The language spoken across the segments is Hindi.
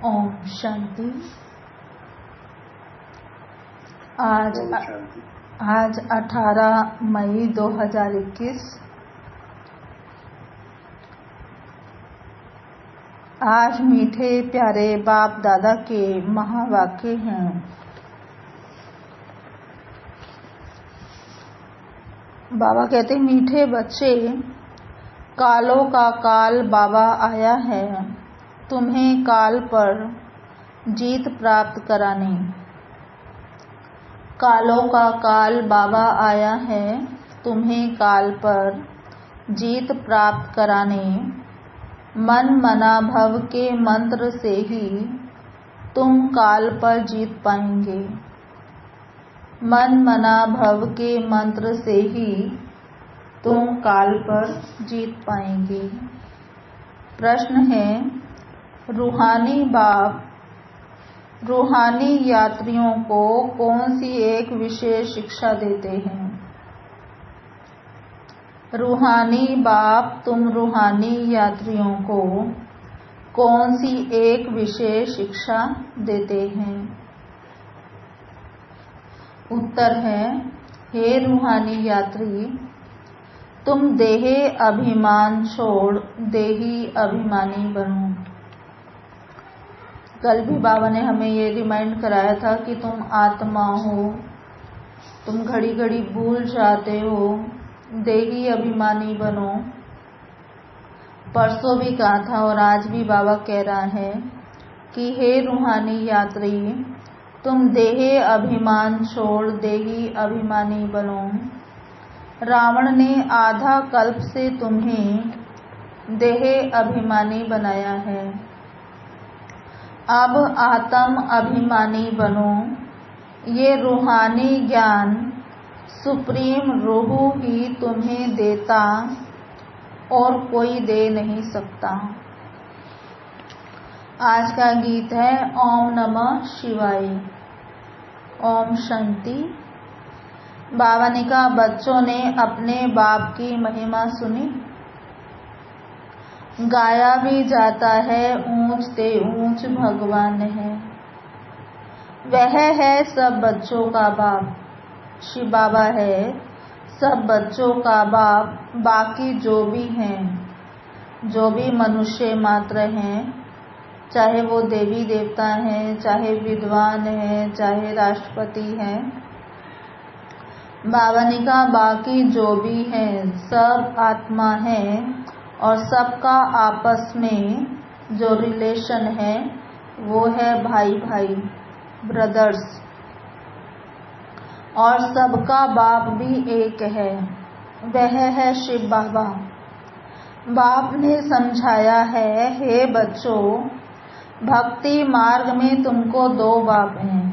ओम शांति। आज 18 मई 2021। आज मीठे प्यारे बाप दादा के महावाक्य हैं। बाबा कहते, मीठे बच्चे, कालों का काल बाबा आया है तुम्हें काल पर जीत प्राप्त कराने। कालों का काल बाबा आया है तुम्हें काल पर जीत प्राप्त कराने। मन मना भव के मंत्र से ही तुम काल पर जीत पाएंगे। मन मना भव के मंत्र से ही तुम काल पर जीत पाएंगे। प्रश्न है, रूहानी बाप रूहानी यात्रियों को कौन सी एक विशेष शिक्षा देते हैं? रूहानी बाप तुम रूहानी यात्रियों को कौन सी एक विशेष शिक्षा देते हैं? उत्तर है, हे रूहानी यात्री, तुम देहे अभिमान छोड़ देही अभिमानी बनो। कल भी बाबा ने हमें ये रिमाइंड कराया था कि तुम आत्मा हो, तुम घड़ी घड़ी भूल जाते हो, देही अभिमानी बनो। परसों भी कहा था और आज भी बाबा कह रहा है कि हे रूहानी यात्री, तुम देहे अभिमान छोड़ देही अभिमानी बनो। रावण ने आधा कल्प से तुम्हें देहे अभिमानी बनाया है। अब आत्म अभिमानी बनो। ये रूहानी ज्ञान सुप्रीम रूह ही तुम्हें देता और कोई दे नहीं सकता। आज का गीत है ओम नमः शिवाय। ओम शांति। बाबा ने कहा, बच्चों ने अपने बाप की महिमा सुनी। गाया भी जाता है ऊंच ते ऊंच भगवान है। वह है सब बच्चों का बाप। शिव बाबा है सब बच्चों का बाप। बाकी जो भी हैं, जो भी मनुष्य मात्र हैं, चाहे वो देवी देवता हैं, चाहे विद्वान हैं, चाहे राष्ट्रपति हैं, बाबा ने कहा बाकी जो भी हैं सब आत्मा हैं और सबका आपस में जो रिलेशन है वो है भाई भाई, ब्रदर्स। और सबका बाप भी एक है, वह है शिव बाबा। बाप ने समझाया है, हे बच्चों, भक्ति मार्ग में तुमको दो बाप हैं।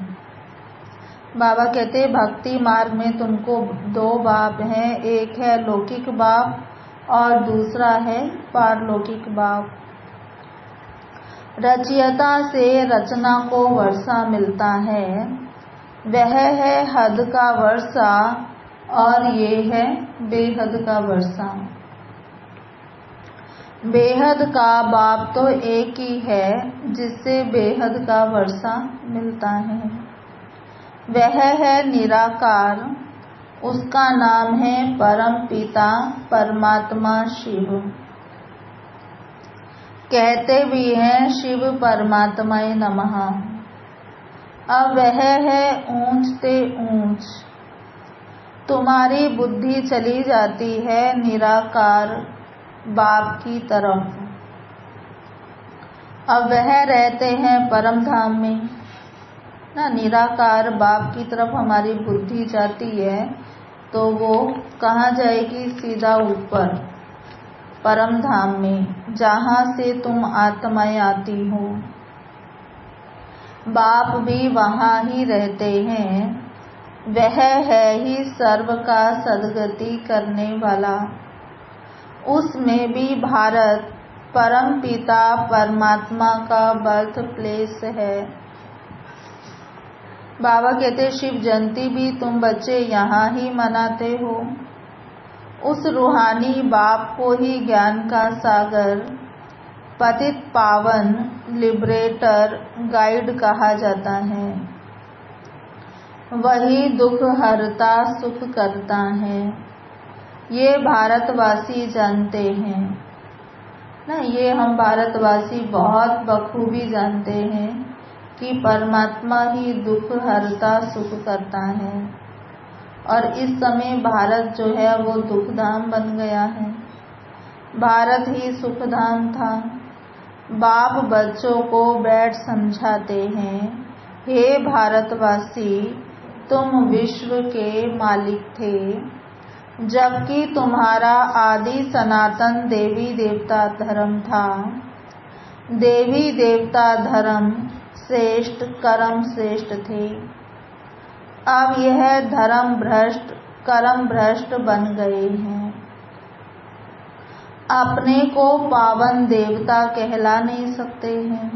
बाबा कहते, भक्ति मार्ग में तुमको दो बाप हैं, एक है लौकिक बाप और दूसरा है पारलौकिक बाप। रचयिता से रचना को वर्षा मिलता है, वह है हद का वर्षा और ये है बेहद का वर्षा। बेहद का बाप तो एक ही है जिससे बेहद का वर्षा मिलता है। वह है निराकार, उसका नाम है परम पिता परमात्मा शिव। कहते भी हैं शिव परमात्माय नमः। अब वह है ऊंच ते ऊंच। तुम्हारी बुद्धि चली जाती है निराकार बाप की तरफ। अब वह रहते हैं परम धाम में ना। निराकार बाप की तरफ हमारी बुद्धि जाती है तो वो कहाँ जाएगी? सीधा ऊपर परम धाम में, जहाँ से तुम आत्माएं आती हो। बाप भी वहाँ ही रहते हैं। वह है ही सर्व का सद्गति करने वाला। उसमें भी भारत परम पिता परमात्मा का बर्थ प्लेस है। बाबा कहते, शिव जयंती भी तुम बच्चे यहाँ ही मनाते हो। उस रूहानी बाप को ही ज्ञान का सागर पतित पावन लिबरेटर गाइड कहा जाता है। वही दुख हरता सुख करता है। ये भारतवासी जानते हैं ना, ये हम भारतवासी बहुत बखूबी जानते हैं कि परमात्मा ही दुख हरता सुख करता है। और इस समय भारत जो है वो दुखधाम बन गया है। भारत ही सुखधाम था। बाप बच्चों को बैठ समझाते हैं, हे भारतवासी, तुम विश्व के मालिक थे, जबकि तुम्हारा आदि सनातन देवी देवता धर्म था। देवी देवता धर्म श्रेष्ठ, कर्म श्रेष्ठ थे। अब यह धर्म भ्रष्ट, कर्म भ्रष्ट बन गए हैं। अपने को पावन देवता कहला नहीं सकते हैं।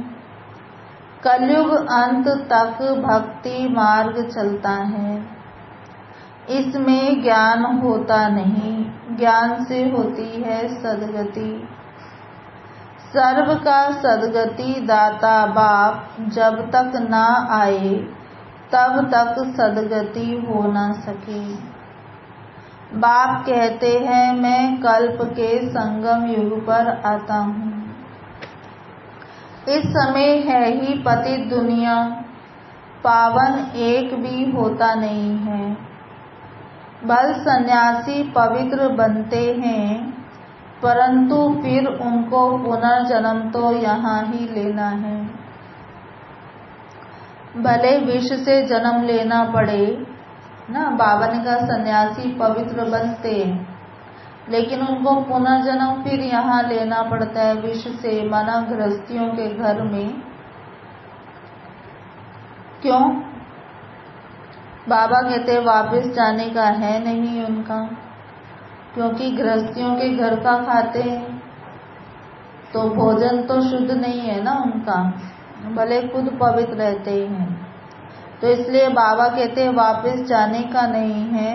कलयुग अंत तक भक्ति मार्ग चलता है। इसमें ज्ञान होता नहीं, ज्ञान से होती है सद्गति। सर्व का सद्गति दाता बाप जब तक ना आए तब तक सद्गति हो ना सके। बाप कहते हैं, मैं कल्प के संगम युग पर आता हूँ। इस समय है ही पतित दुनिया, पावन एक भी होता नहीं है। बल सन्यासी पवित्र बनते हैं, परंतु फिर उनको पुनर्जन्म तो यहाँ ही लेना है। भले विष से जन्म लेना पड़े ना, बाबा ने कहा सन्यासी पवित्र बनते, लेकिन उनको पुनर्जन्म फिर यहाँ लेना पड़ता है विष से, माना गृहस्थियों के घर में। क्यों? बाबा कहते वापस जाने का है नहीं उनका, क्योंकि गृहस्थियों के घर का खाते हैं तो भोजन तो शुद्ध नहीं है ना उनका, भले खुद पवित्र रहते हैं। तो इसलिए बाबा कहते वापस जाने का नहीं है,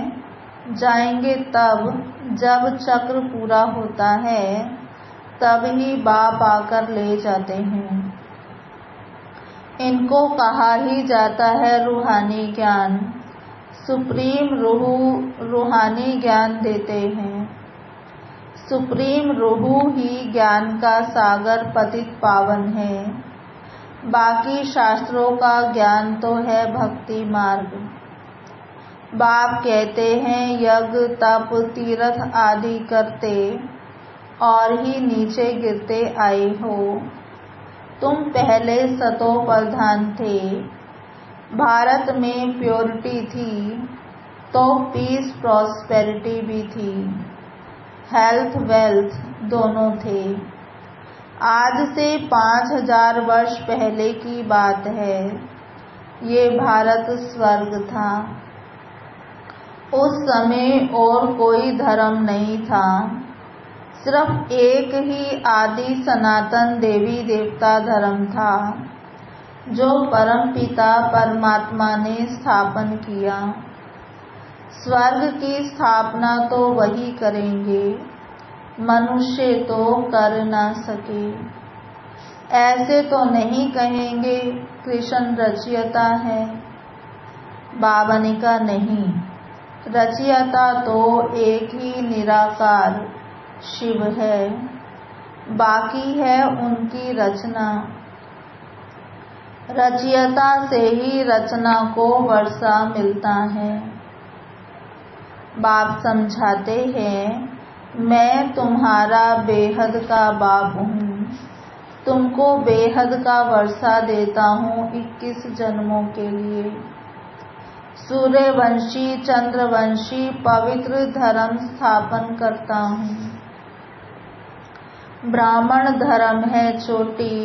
जाएंगे तब जब चक्र पूरा होता है, तब ही बाप आकर ले जाते हैं। इनको कहा ही जाता है रूहानी ज्ञान। सुप्रीम रूह रूहानी ज्ञान देते हैं। सुप्रीम रूह ही ज्ञान का सागर पतित पावन है। बाकी शास्त्रों का ज्ञान तो है भक्ति मार्ग। बाप कहते हैं यज्ञ तप तीर्थ आदि करते और ही नीचे गिरते आए हो। तुम पहले सतो प्रधान थे। भारत में प्योरिटी थी तो पीस प्रॉस्पेरिटी भी थी, हेल्थ वेल्थ दोनों थे। आज से 5000 वर्ष पहले की बात है। ये भारत स्वर्ग था। उस समय और कोई धर्म नहीं था, सिर्फ एक ही आदि सनातन देवी देवता धर्म था, जो परमपिता परमात्मा ने स्थापन किया। स्वर्ग की स्थापना तो वही करेंगे, मनुष्य तो कर ना सके। ऐसे तो नहीं कहेंगे कृष्ण रचयिता है। बाबा ने कहा नहीं, रचयिता तो एक ही निराकार शिव है, बाकी है उनकी रचना। रचयिता से ही रचना को वर्षा मिलता है। बाप समझाते हैं, मैं तुम्हारा बेहद का बाप हूँ, तुमको बेहद का वर्षा देता हूँ 21 जन्मों के लिए। सूर्यवंशी चंद्रवंशी पवित्र धर्म स्थापन करता हूँ। ब्राह्मण धर्म है छोटी,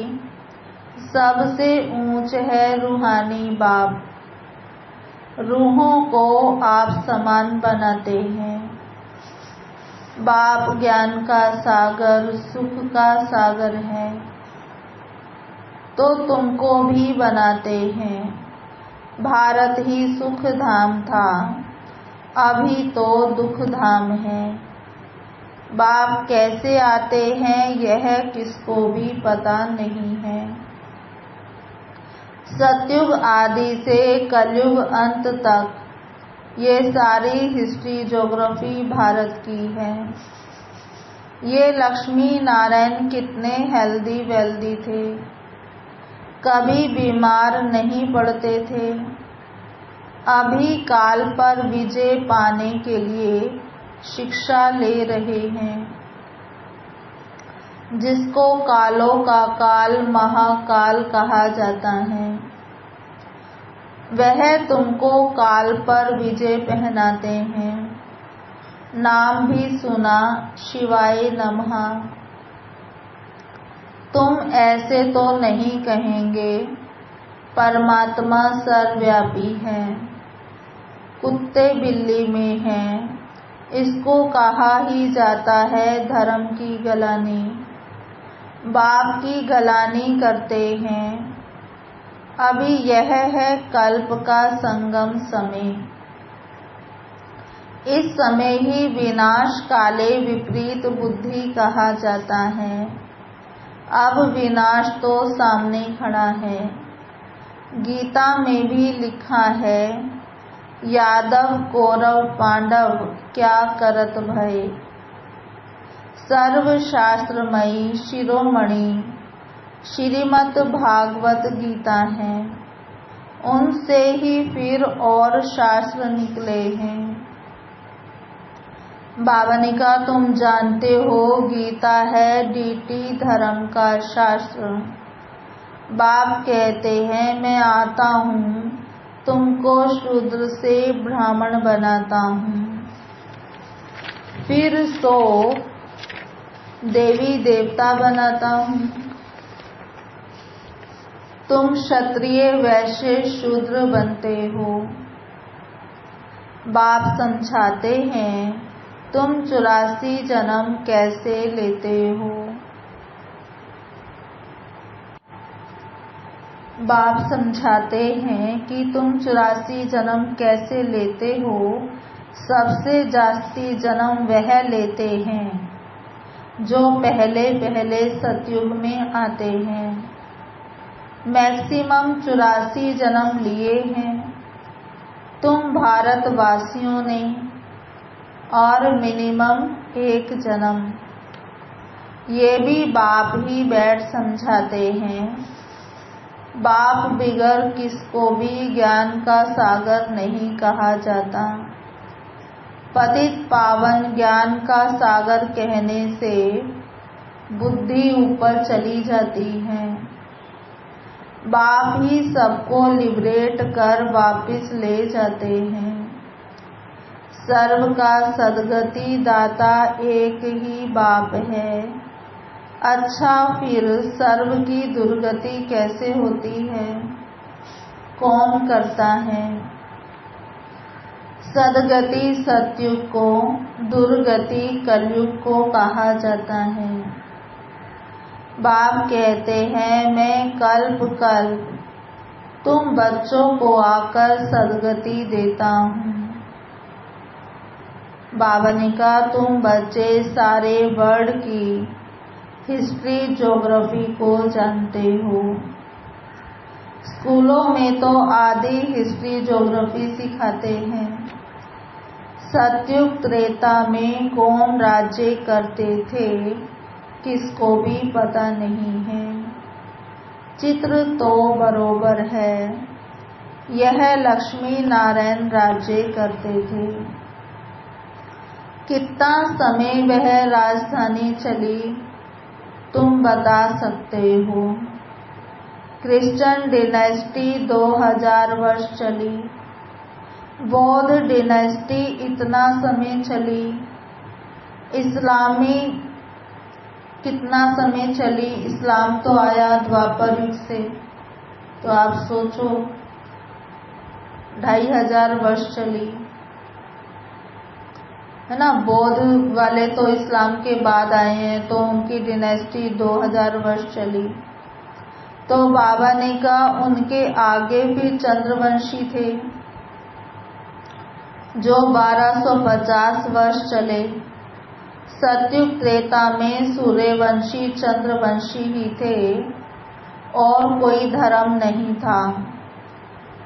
सबसे ऊंच है रूहानी बाप। रूहों को आप समान बनाते हैं। बाप ज्ञान का सागर, सुख का सागर है, तो तुमको भी बनाते हैं। भारत ही सुख धाम था, अभी तो दुख धाम है। बाप कैसे आते हैं यह किसको भी पता नहीं है। सतयुग आदि से कलयुग अंत तक ये सारी हिस्ट्री ज्योग्राफी भारत की है। ये लक्ष्मी नारायण कितने हेल्दी वेल्दी थे, कभी बीमार नहीं पड़ते थे। अभी काल पर विजय पाने के लिए शिक्षा ले रहे हैं। जिसको कालों का काल महाकाल कहा जाता है, वह तुमको काल पर विजय पहनाते हैं। नाम भी सुना, शिवाय नमः। तुम ऐसे तो नहीं कहेंगे परमात्मा सर्वव्यापी है, कुत्ते बिल्ली में है। इसको कहा ही जाता है धर्म की गलानी। बाप की गलानी करते हैं। अभी यह है कल्प का संगम समय। इस समय ही विनाश काले विपरीत बुद्धि कहा जाता है। अब विनाश तो सामने खड़ा है। गीता में भी लिखा है, यादव कौरव पांडव क्या करत भय। सर्वशास्त्रमयी शिरोमणि श्रीमद् भागवत गीता है। उनसे ही फिर और शास्त्र निकले हैं। बाबा ने कहा, तुम जानते हो गीता है डीटी धर्म का शास्त्र। बाप कहते हैं, मैं आता हूँ तुमको शूद्र से ब्राह्मण बनाता हूँ, फिर सो देवी देवता बनाता हूँ। तुम क्षत्रिय वैश्य शूद्र बनते हो। बाप समझाते हैं, तुम 84 जन्म कैसे लेते हो। बाप समझाते हैं कि तुम 84 जन्म कैसे लेते हो। सबसे जास्ती जन्म वह लेते हैं जो पहले पहले सतयुग में आते हैं। मैक्सिमम 84 जन्म लिए हैं तुम भारतवासियों ने, और मिनिमम 1 जन्म। ये भी बाप ही बैठ समझाते हैं। बाप बिगर किसको भी ज्ञान का सागर नहीं कहा जाता। पतित पावन ज्ञान का सागर कहने से बुद्धि ऊपर चली जाती है। बाप ही सबको लिबरेट कर वापिस ले जाते हैं। सर्व का सदगति दाता एक ही बाप है। अच्छा, फिर सर्व की दुर्गति कैसे होती है, कौन करता है। सदगति सतयुग को, दुर्गति कलयुग को कहा जाता है। बाप कहते हैं, मैं कल्प कल्प तुम बच्चों को आकर सदगति देता हूँ। बाबा ने कहा, तुम बच्चे सारे वर्ल्ड की हिस्ट्री ज्योग्राफी को जानते हो। स्कूलों में तो आधी हिस्ट्री ज्योग्राफी सिखाते हैं। सतयुग त्रेता में कौन राज्य करते थे किसको भी पता नहीं है। चित्र तो बरोबर है। यह लक्ष्मी नारायण राज्य करते थे। कितना समय वह राजधानी चली तुम बता सकते हो। क्रिश्चियन डिनेस्टी 2000 वर्ष चली। बौद्ध डिनेस्टी इतना समय चली। इस्लामी कितना समय चली। इस्लाम तो आया द्वापर युग से, तो आप सोचो 2500 वर्ष चली है ना। बौद्ध वाले तो इस्लाम के बाद आए हैं, तो उनकी डिनेस्टी 2000 वर्ष चली। तो बाबा ने कहा, उनके आगे भी चंद्रवंशी थे जो 1250 वर्ष चले। सतयुग त्रेता में सूर्यवंशी चंद्रवंशी ही थे और कोई धर्म नहीं था।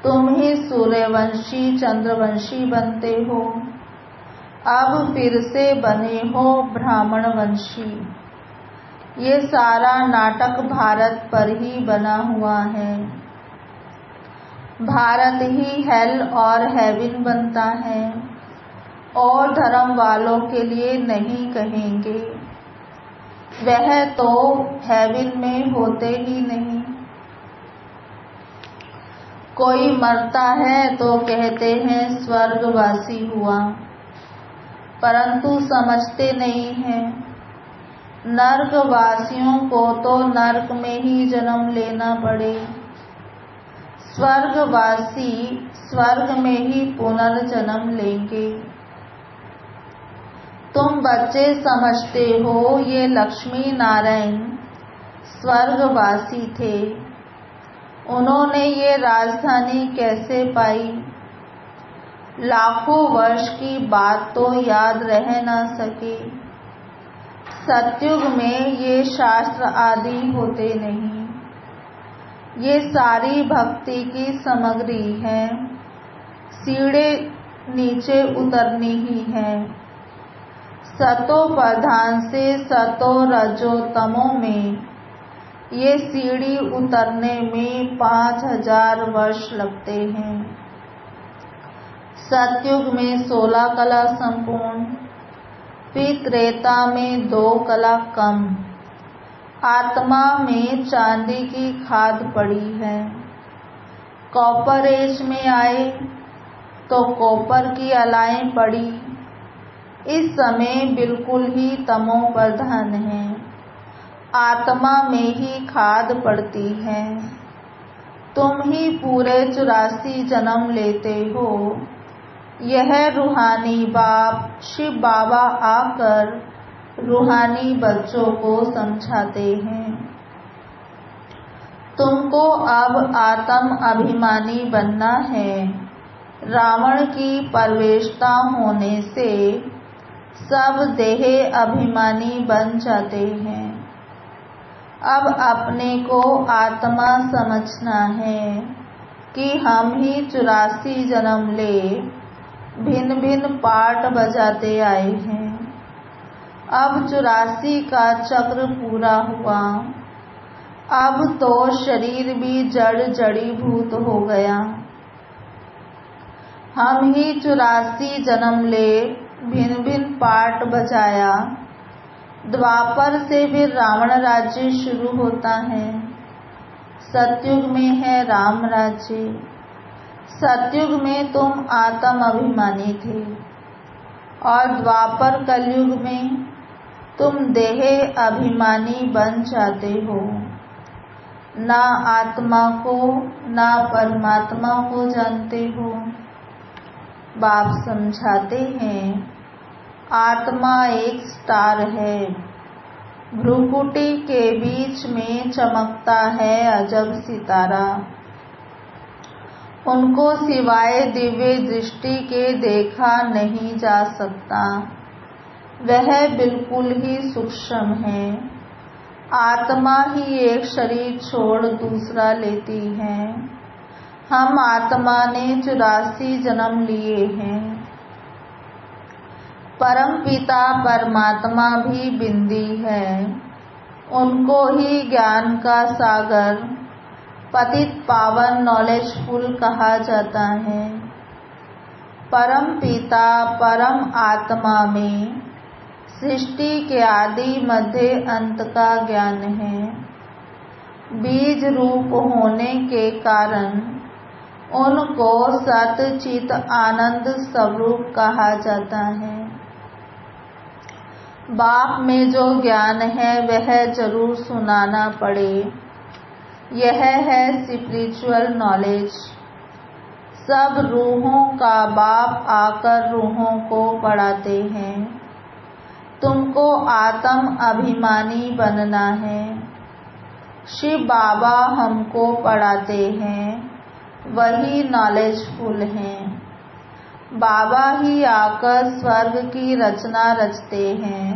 तुम ही सूर्यवंशी चंद्रवंशी बनते हो, अब फिर से बने हो ब्राह्मणवंशी। ये सारा नाटक भारत पर ही बना हुआ है। भारत ही हेल और हेवन बनता है और धर्म वालों के लिए नहीं कहेंगे, वह तो हेवन में होते ही नहीं। कोई मरता है तो कहते हैं स्वर्गवासी हुआ, परंतु समझते नहीं हैं नर्कवासियों को तो नर्क में ही जन्म लेना पड़े, स्वर्गवासी स्वर्ग में ही पुनर्जन्म लेंगे। तुम बच्चे समझते हो ये लक्ष्मी नारायण स्वर्गवासी थे, उन्होंने ये राजधानी कैसे पाई? लाखों वर्ष की बात तो याद रह न सके। सतयुग में ये शास्त्र आदि होते नहीं, ये सारी भक्ति की सामग्री है, सीढ़े नीचे उतरनी ही है। सतो प्रधान से सतो रजो तमो में ये सीढ़ी उतरने में 5000 वर्ष लगते हैं। सतयुग में 16 कला संपूर्ण, फिर त्रेता में 2 कला कम। आत्मा में चांदी की खाद पड़ी है। कॉपर एज में आए तो कॉपर की अलाएं पड़ी। इस समय बिल्कुल ही तमो प्रधान है, आत्मा में ही खाद पड़ती है। तुम ही पूरे 84 जन्म लेते हो। यह रूहानी बाप शिव बाबा आकर रूहानी बच्चों को समझाते हैं। तुमको अब आत्म अभिमानी बनना है। रावण की परवेशता होने से सब देह अभिमानी बन जाते हैं। अब अपने को आत्मा समझना है कि हम ही 84 जन्म ले भिन्न भिन्न पार्ट बजाते आए हैं। अब 84 का चक्र पूरा हुआ। अब तो शरीर भी जड़ जड़ीभूत हो गया। हम ही 84 जन्म ले भिन्न भिन्न पार्ट बजाया। द्वापर से फिर रावण राज्य शुरू होता है। सतयुग में है राम राज्य। सतयुग में तुम आत्म अभिमानी थे और द्वापर कलयुग में तुम देह अभिमानी बन जाते हो। ना आत्मा को ना परमात्मा को जानते हो। बाप समझाते हैं आत्मा एक स्टार है, भ्रुकुटी के बीच में चमकता है अजब सितारा। उनको सिवाय दिव्य दृष्टि के देखा नहीं जा सकता। वह बिल्कुल ही सूक्ष्म है। आत्मा ही एक शरीर छोड़ दूसरा लेती है। हम आत्मा ने 84 जन्म लिए हैं। परम पिता परमात्मा भी बिंदी है। उनको ही ज्ञान का सागर पतित पावन नॉलेजफुल कहा जाता है। परम पिता परम आत्मा में सृष्टि के आदि मध्य अंत का ज्ञान है। बीज रूप होने के कारण उनको सत चित आनंद स्वरूप कहा जाता है। बाप में जो ज्ञान है वह जरूर सुनाना पड़े। यह है स्पिरिचुअल नॉलेज। सब रूहों का बाप आकर रूहों को पढ़ाते हैं। तुमको आत्म अभिमानी बनना है। शिव बाबा हमको पढ़ाते हैं, वही नॉलेजफुल हैं। बाबा ही आकर स्वर्ग की रचना रचते हैं।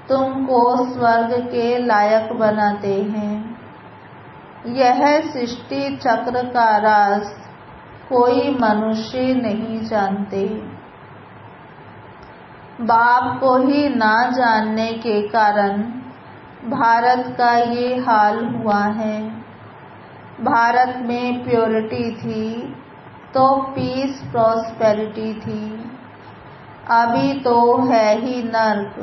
तुमको स्वर्ग के लायक बनाते हैं। यह सृष्टि चक्र का राज कोई मनुष्य नहीं जानते। बाप को ही ना जानने के कारण भारत का ये हाल हुआ है। भारत में प्योरिटी थी तो पीस प्रॉस्पेरिटी थी। अभी तो है ही नर्क,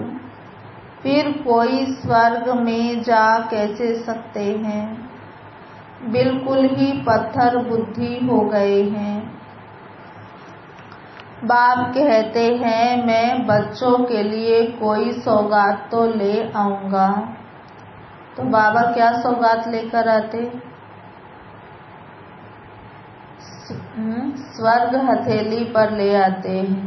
फिर कोई स्वर्ग में जा कैसे सकते हैं। बिल्कुल ही पत्थर बुद्धि हो गए हैं। बाप कहते हैं मैं बच्चों के लिए कोई सौगात तो ले आऊंगा। तो बाबा क्या सौगात लेकर आते? स्वर्ग हथेली पर ले आते हैं।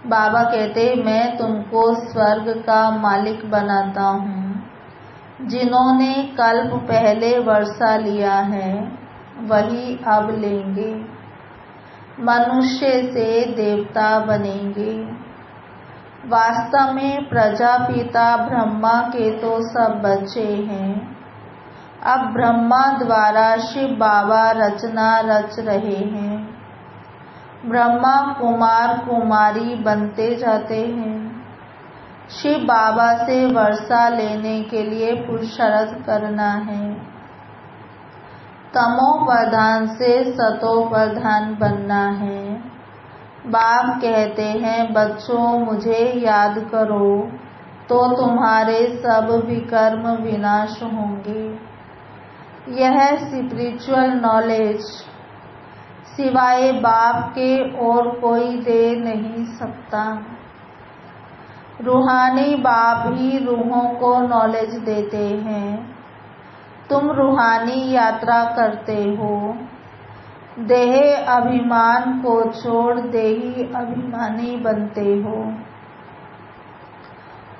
बाबा कहते मैं तुमको स्वर्ग का मालिक बनाता हूँ। जिन्होंने कल्प पहले वर्षा लिया है वही अब लेंगे। मनुष्य से देवता बनेंगे। वास्तव में प्रजापिता ब्रह्मा के तो सब बच्चे हैं। अब ब्रह्मा द्वारा शिव बाबा रचना रच रहे हैं। ब्रह्मा कुमार कुमारी बनते जाते हैं। शिव बाबा से वर्षा लेने के लिए पुरुषार्थ करना है। तमो प्रधान से सतो प्रधान बनना है। बाप कहते हैं बच्चों मुझे याद करो तो तुम्हारे सब विकर्म विनाश होंगे। यह स्पिरिचुअल नॉलेज सिवाय बाप के और कोई दे नहीं सकता। रूहानी बाप ही रूहों को नॉलेज देते हैं। तुम रूहानी यात्रा करते हो। देह अभिमान को छोड़ देही अभिमानी बनते हो।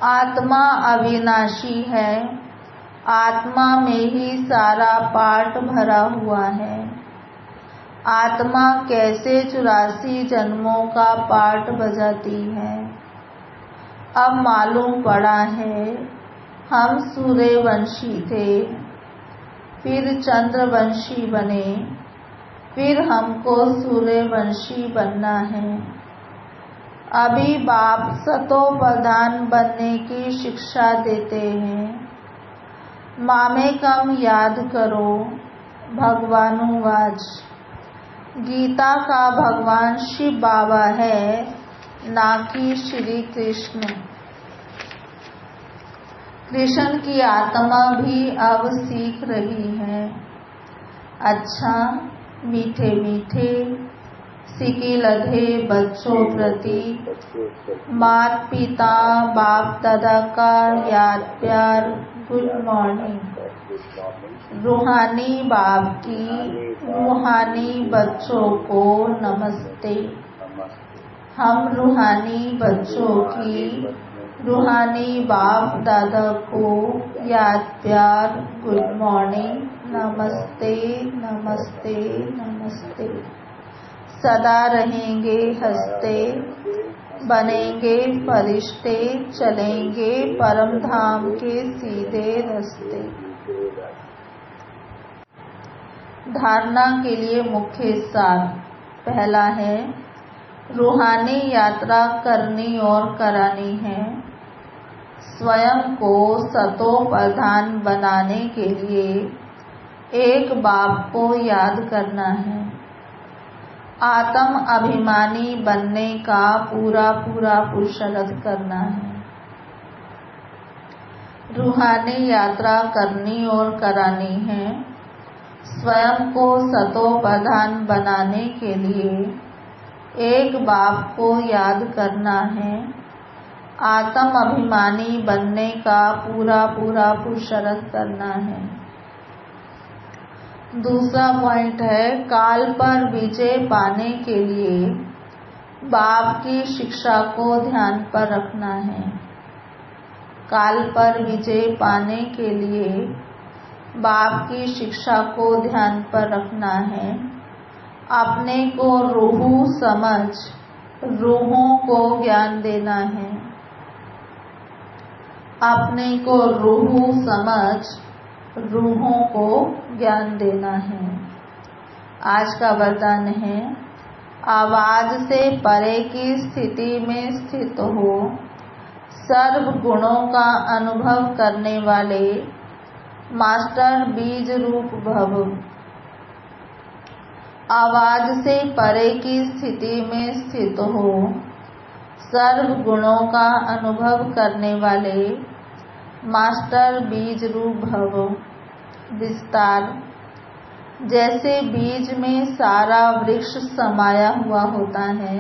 आत्मा अविनाशी है। आत्मा में ही सारा पार्ट भरा हुआ है। आत्मा कैसे 84 जन्मों का पार्ट बजाती है। अब मालूम पड़ा है हम सूर्यवंशी थे, फिर चंद्रवंशी बने, फिर हमको सूर्यवंशी बनना है। अभी बाप सतो प्रधान बनने की शिक्षा देते हैं। मामेकम याद करो भगवानुवाच। गीता का भगवान शिव बाबा है ना कि श्री कृष्ण। कृष्ण की आत्मा भी अब सीख रही है। अच्छा मीठे मीठे सिकी लधे बच्चों प्रति मात पिता बाप दादा का याद प्यार गुड मॉर्निंग। रूहानी बाप की रूहानी बच्चों को नमस्ते। हम रूहानी बच्चों की रूहानी बाप दादा को याद प्यार गुड मॉर्निंग नमस्ते नमस्ते नमस्ते। सदा रहेंगे हंसते, बनेंगे फरिश्ते, चलेंगे परम धाम के सीधे रास्ते। धारणा के लिए मुख्य सार। पहला है रूहानी यात्रा करनी और करानी है। स्वयं को सतो प्रधान बनाने के लिए एक बाप को याद करना है। आत्म अभिमानी बनने का पूरा पूरा पुरुषार्थ करना है। रूहानी यात्रा करनी और करानी है। स्वयं को सतो प्रधान बनाने के लिए एक बाप को याद करना है। आत्म अभिमानी बनने का पूरा पूरा पुरुषार्थ करना है। दूसरा पॉइंट है काल पर विजय पाने के लिए बाप की शिक्षा को ध्यान पर रखना है। काल पर विजय पाने के लिए बाप की शिक्षा को ध्यान पर रखना है। अपने को रूह समझ रूहों को ज्ञान देना है। अपने को रूह समझ रूहों को ज्ञान देना है। आज का वरदान है, आवाज से परे की स्थिति में स्थित हो, सर्व गुणों का अनुभव करने वाले मास्टर बीज रूप भव। आवाज से परे की स्थिति में स्थित हो, सर्व गुणों का अनुभव करने वाले मास्टर बीज रूप भव। विस्तार। जैसे बीज में सारा वृक्ष समाया हुआ होता है,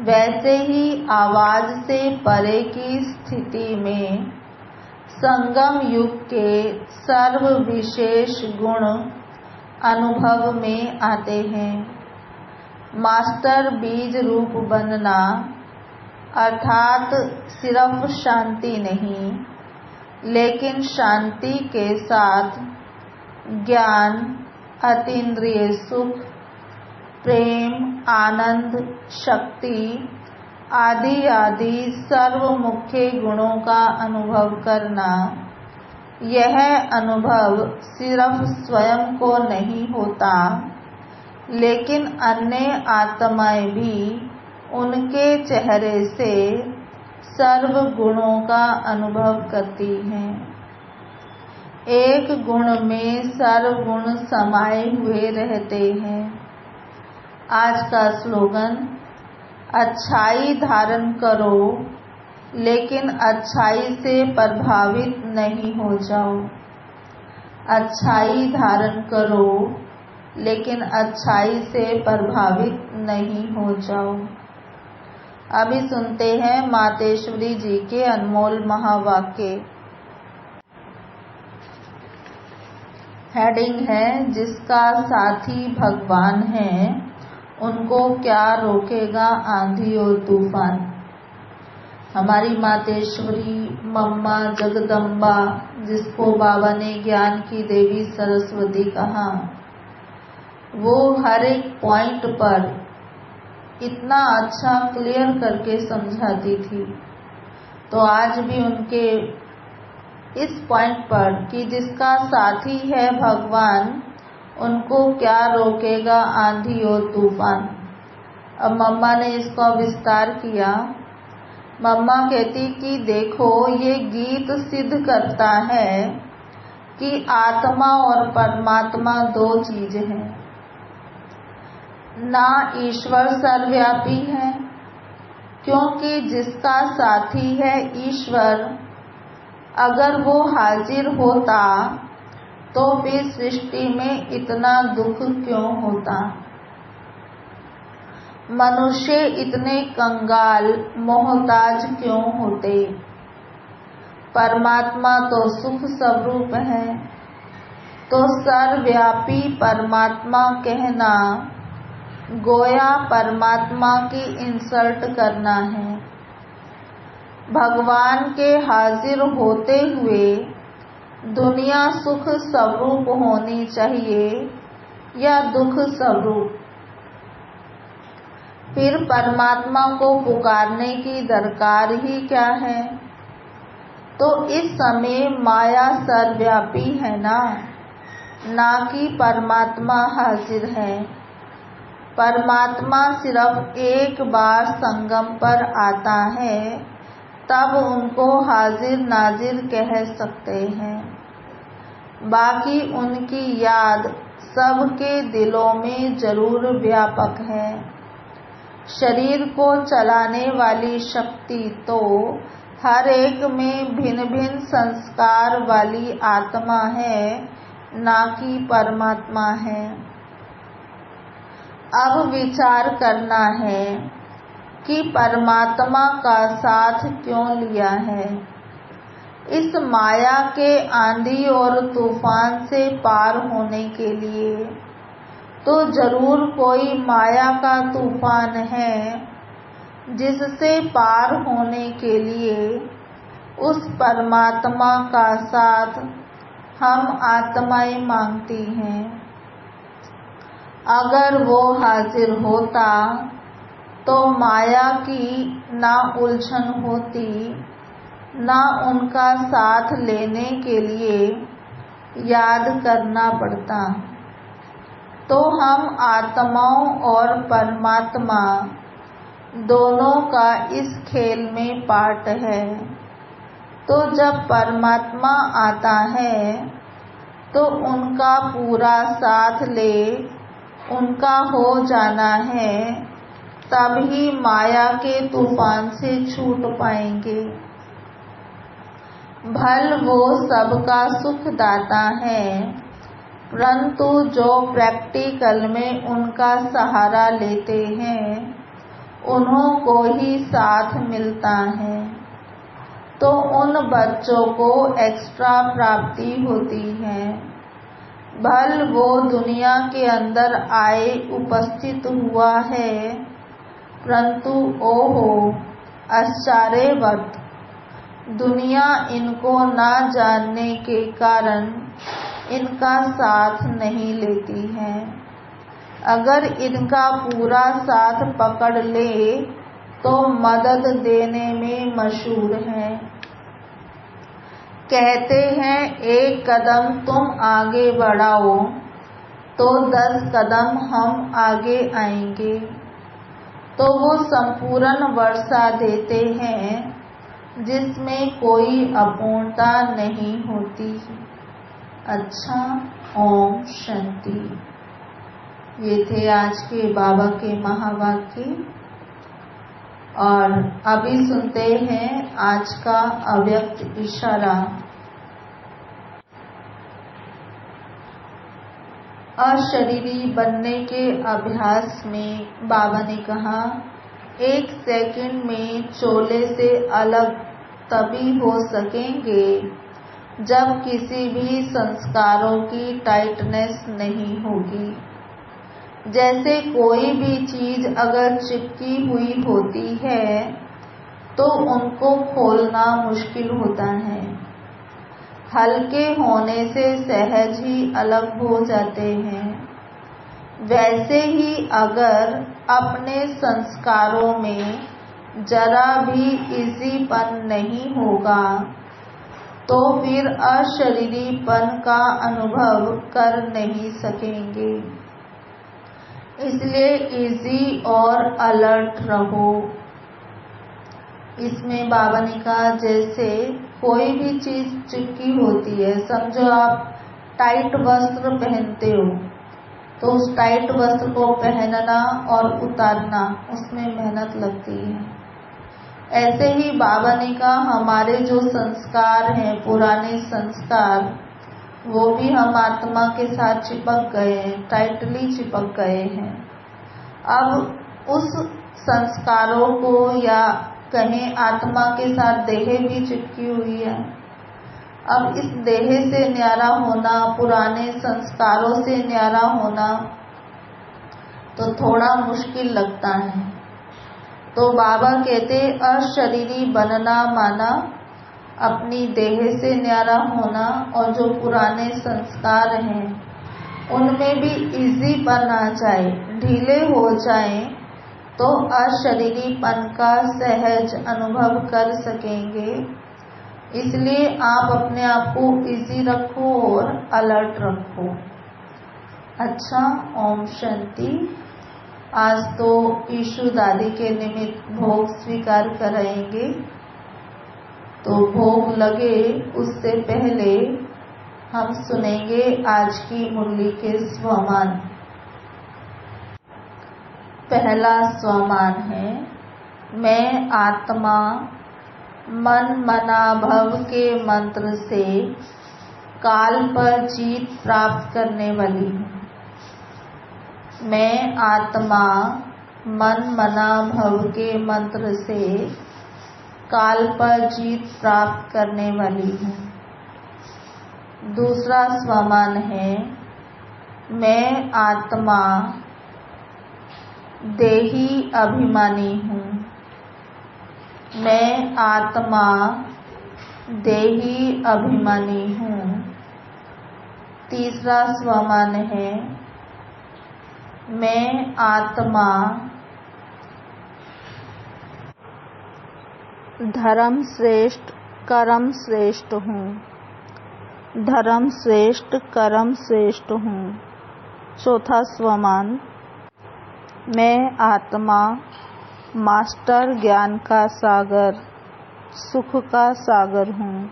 वैसे ही आवाज से परे की स्थिति में संगम युग के सर्व विशेष गुण अनुभव में आते हैं। मास्टर बीज रूप बनना अर्थात सिर्फ शांति नहीं, लेकिन शांति के साथ ज्ञान, अतीन्द्रिय सुख, प्रेम, आनंद, शक्ति आदि आदि सर्व मुख्य गुणों का अनुभव करना। यह अनुभव सिर्फ स्वयं को नहीं होता, लेकिन अन्य आत्माएं भी उनके चेहरे से सर्व गुणों का अनुभव करती हैं। एक गुण में सर्व गुण समाये हुए रहते हैं। आज का स्लोगन, अच्छाई धारण करो लेकिन अच्छाई से प्रभावित नहीं हो जाओ। अच्छाई धारण करो लेकिन अच्छाई से प्रभावित नहीं हो जाओ। अभी सुनते हैं मातेश्वरी जी के अनमोल महावाक्य। हेडिंग है, जिसका साथी भगवान है उनको क्या रोकेगा आंधी और तूफान। हमारी मातेश्वरी मम्मा जगदम्बा, जिसको बाबा ने ज्ञान की देवी सरस्वती कहा, वो हर एक पॉइंट पर इतना अच्छा क्लियर करके समझाती थी। तो आज भी उनके इस पॉइंट पर कि जिसका साथी है भगवान उनको क्या रोकेगा आंधी और तूफान। अब मम्मा ने इसका विस्तार किया। मम्मा कहती कि देखो, ये गीत सिद्ध करता है कि आत्मा और परमात्मा दो चीज हैं। ना ईश्वर सर्वव्यापी है, क्योंकि जिसका साथी है ईश्वर, अगर वो हाजिर होता तो फिर सृष्टि में इतना दुख क्यों होता। मनुष्य इतने कंगाल मोहताज क्यों होते। परमात्मा तो सुख स्वरूप है, तो सर्वव्यापी परमात्मा कहना गोया परमात्मा की इंसल्ट करना है। भगवान के हाजिर होते हुए दुनिया सुख स्वरूप होनी चाहिए या दुख स्वरूप। फिर परमात्मा को पुकारने की दरकार ही क्या है। तो इस समय माया सर्वव्यापी है ना कि परमात्मा हाजिर है। परमात्मा सिर्फ एक बार संगम पर आता है, तब उनको हाजिर नाजिर कह सकते हैं। बाकी उनकी याद सबके दिलों में जरूर व्यापक है। शरीर को चलाने वाली शक्ति तो हर एक में भिन्न भिन्न संस्कार वाली आत्मा है, ना कि परमात्मा है। अब विचार करना है कि परमात्मा का साथ क्यों लिया है। इस माया के आंधी और तूफान से पार होने के लिए तो जरूर कोई माया का तूफान है, जिससे पार होने के लिए उस परमात्मा का साथ हम आत्माएं मांगती हैं। अगर वो हाजिर होता तो माया की ना उलझन होती, ना उनका साथ लेने के लिए याद करना पड़ता। तो हम आत्माओं और परमात्मा दोनों का इस खेल में पार्ट है। तो जब परमात्मा आता है तो उनका पूरा साथ ले उनका हो जाना है, तभी माया के तूफान से छूट पाएंगे। भल वो सबका सुखदाता है, परंतु जो प्रैक्टिकल में उनका सहारा लेते हैं उन्हों को ही साथ मिलता है। तो उन बच्चों को एक्स्ट्रा प्राप्ति होती है। भल वो दुनिया के अंदर आए उपस्थित हुआ है, परंतु ओहो आश्चर्यवत दुनिया इनको ना जानने के कारण इनका साथ नहीं लेती है। अगर इनका पूरा साथ पकड़ ले तो मदद देने में मशहूर है। कहते हैं एक कदम तुम आगे बढ़ाओ तो 10 कदम हम आगे आएंगे। तो वो संपूर्ण वर्षा देते हैं जिसमें कोई अपूर्णता नहीं होती। अच्छा, ओम शांति। ये थे आज के बाबा के महावाक्य। और अभी सुनते हैं आज का अव्यक्त इशारा। अशरीरी बनने के अभ्यास में बाबा ने कहा, 1 सेकंड में चोले से अलग तभी हो सकेंगे जब किसी भी संस्कारों की टाइटनेस नहीं होगी। जैसे कोई भी चीज अगर चिपकी हुई होती है तो उनको खोलना मुश्किल होता है। हल्के होने से सहज ही अलग हो जाते हैं। वैसे ही अगर अपने संस्कारों में जरा भी इजीपन नहीं होगा तो फिर अशरीरीपन का अनुभव कर नहीं सकेंगे। इसलिए इजी और अलर्ट रहो। इसमें बाबा ने कहा जैसे कोई भी चीज चिपकी होती है, समझो आप टाइट वस्त्र पहनते हो तो उस टाइट वस्त्र को पहनना और उतारना उसमें मेहनत लगती है। ऐसे ही बाबा ने कहा हमारे जो संस्कार हैं, पुराने संस्कार, वो भी हम आत्मा के साथ चिपक गए हैं, टाइटली चिपक गए हैं। अब उस संस्कारों को या कहें आत्मा के साथ देह भी चिपकी हुई है। अब इस देह से न्यारा होना, पुराने संस्कारों से न्यारा होना तो थोड़ा मुश्किल लगता है। तो बाबा कहते अशरीरी बनना माना अपनी देह से न्यारा होना, और जो पुराने संस्कार हैं उनमें भी इजीपन आ जाए, ढीले हो जाए तो अशरीरीपन का सहज अनुभव कर सकेंगे। इसलिए आप अपने आप को इजी रखो और अलर्ट रखो। अच्छा, ओम शांति। आज तो ईशु दादी के निमित्त भोग स्वीकार कराएंगे, तो भोग लगे उससे पहले हम सुनेंगे आज की मुरली के स्वमान। पहला स्वमान है, मैं आत्मा मन मना भव के मंत्र से काल पर जीत प्राप्त करने वाली हूँ। मैं आत्मा मन मना भव के मंत्र से काल पर जीत प्राप्त करने वाली हूँ। दूसरा स्वमान है, मैं आत्मा देही अभिमानी हूँ। मैं आत्मा देही अभिमानी हूँ। तीसरा स्वमान है, मैं आत्मा धर्म श्रेष्ठ कर्म श्रेष्ठ हूँ। धर्म श्रेष्ठ, कर्म श्रेष्ठ हूँ। चौथा स्वमान, मैं आत्मा मास्टर ज्ञान का सागर, सुख का सागर हूँ।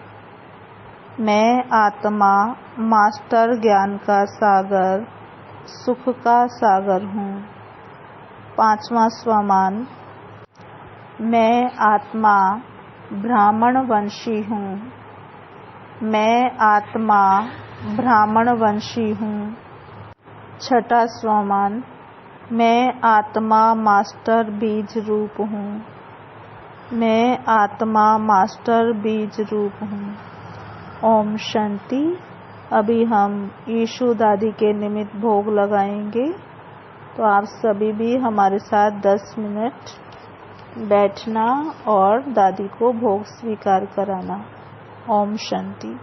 मैं आत्मा मास्टर ज्ञान का सागर, सुख का सागर हूँ। पांचवा स्वमान, मैं आत्मा ब्राह्मण वंशी हूँ। मैं आत्मा ब्राह्मण वंशी हूँ। छठा स्वमान, मैं आत्मा मास्टर बीज रूप हूँ। मैं आत्मा मास्टर बीज रूप हूँ। ओम शांति। अभी हम यीशु दादी के निमित्त भोग लगाएंगे, तो आप सभी भी हमारे साथ 10 मिनट बैठना और दादी को भोग स्वीकार कराना। ओम शांति।